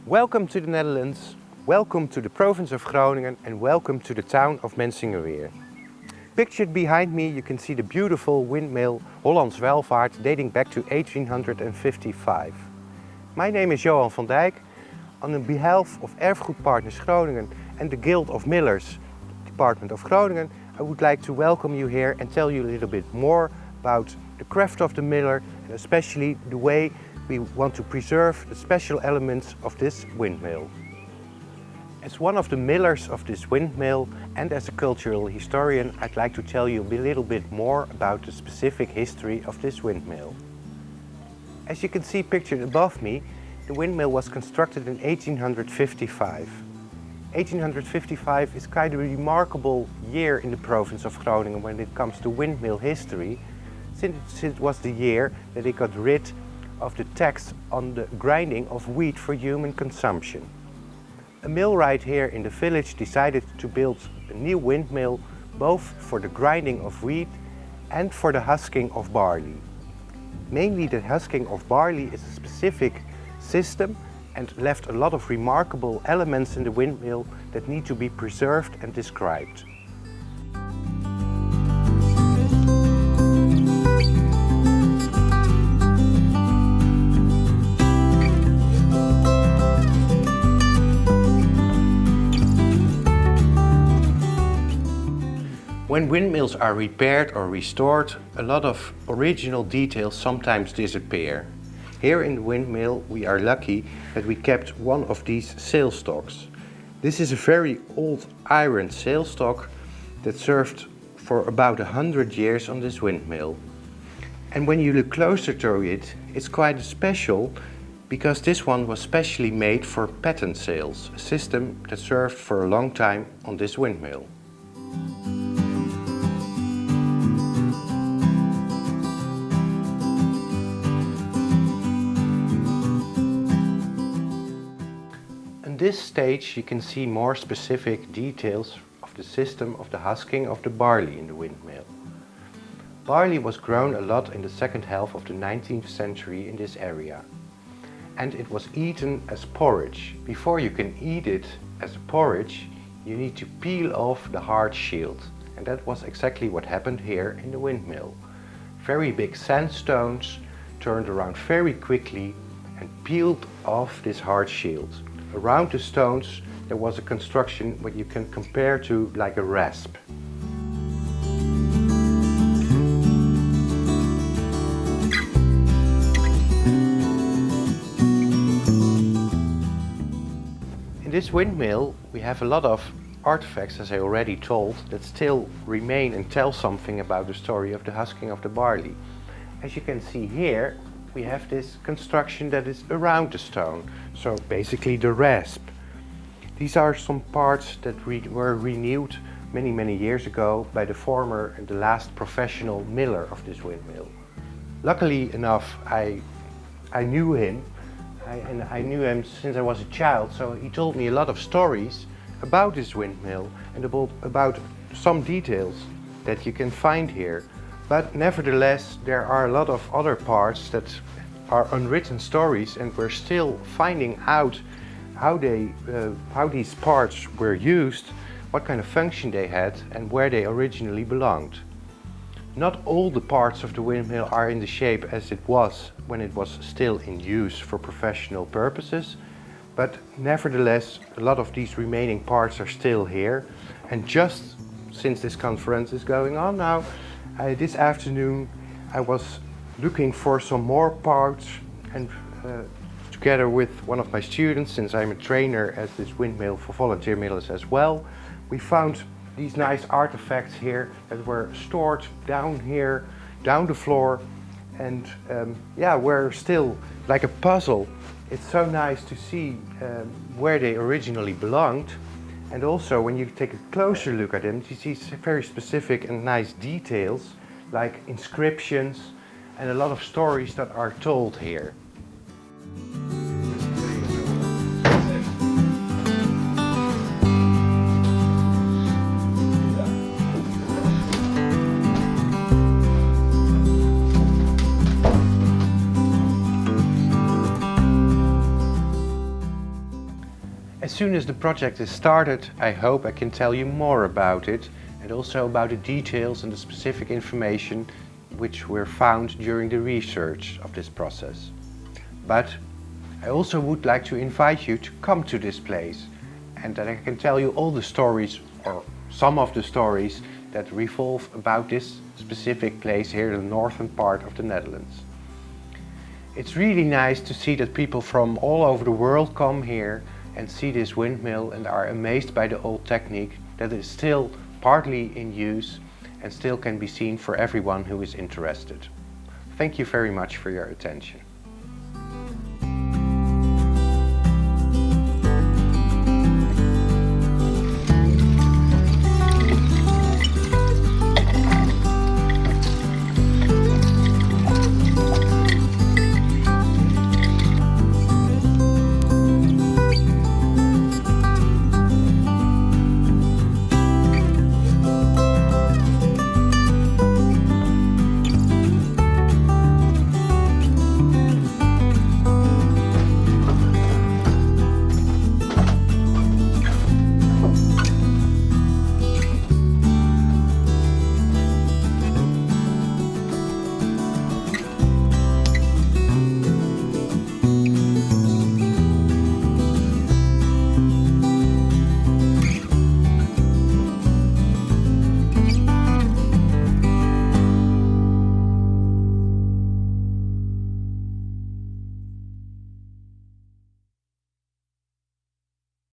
Welcome to the Netherlands, welcome to the province of Groningen and welcome to the town of Mensingeweer. Pictured behind me you can see the beautiful windmill Hollands Welvaart dating back to 1855. My name is Johan van Dijk. On behalf of ErfgoedPartners Groningen and the Guild of Millers Department of Groningen, I would like to welcome you here and tell you a little bit more about the craft of the miller and especially the way we want to preserve the special elements of this windmill. As one of the millers of this windmill and as a cultural historian, I'd like to tell you a little bit more about the specific history of this windmill. As you can see pictured above me, the windmill was constructed in 1855. 1855 is quite a remarkable year in the province of Groningen when it comes to windmill history, since it was the year that they got rid of the tax on the grinding of wheat for human consumption. A millwright here in the village decided to build a new windmill both for the grinding of wheat and for the husking of barley. Mainly the husking of barley is a specific system and left a lot of remarkable elements in the windmill that need to be preserved and described. When windmills are repaired or restored, a lot of original details sometimes disappear. Here in the windmill we are lucky that we kept one of these sail stocks. This is a very old iron sail stock that served for about 100 years on this windmill. And when you look closer to it, it's quite special because this one was specially made for patent sails, a system that served for a long time on this windmill. On this stage you can see more specific details of the system of the husking of the barley in the windmill. Barley was grown a lot in the second half of the 19th century in this area. And it was eaten as porridge. Before you can eat it as a porridge, you need to peel off the hard shield. And that was exactly what happened here in the windmill. Very big sandstones turned around very quickly and peeled off this hard shield. Around the stones there was a construction what you can compare to like a rasp. In this windmill we have a lot of artifacts, as I already told, that still remain and tell something about the story of the husking of the barley. As you can see here, we have this construction that is around the stone, so basically the rasp. These are some parts that were renewed many years ago by the former and the last professional miller of this windmill. Luckily enough, I knew him, and I knew him since I was a child, so he told me a lot of stories about this windmill and about some details that you can find here. But nevertheless, there are a lot of other parts that are unwritten stories and we're still finding out how these parts were used, what kind of function they had and where they originally belonged. Not all the parts of the windmill are in the shape as it was when it was still in use for professional purposes, but nevertheless a lot of these remaining parts are still here. And just since this conference is going on now, this afternoon I was looking for some more parts and together with one of my students, since I'm a trainer at this windmill for volunteer millers as well, we found these nice artifacts here that were stored down here, down the floor, and yeah, were still like a puzzle. It's so nice to see where they originally belonged. And also when you take a closer look at them, you see very specific and nice details like inscriptions and a lot of stories that are told here. soon as the project is started, I hope I can tell you more about it and also about the details and the specific information which were found during the research of this process. But I also would like to invite you to come to this place and that I can tell you all the stories, or some of the stories, that revolve about this specific place here in the northern part of the Netherlands. It's really nice to see that people from all over the world come here and see this windmill and are amazed by the old technique that is still partly in use and still can be seen for everyone who is interested. Thank you very much for your attention.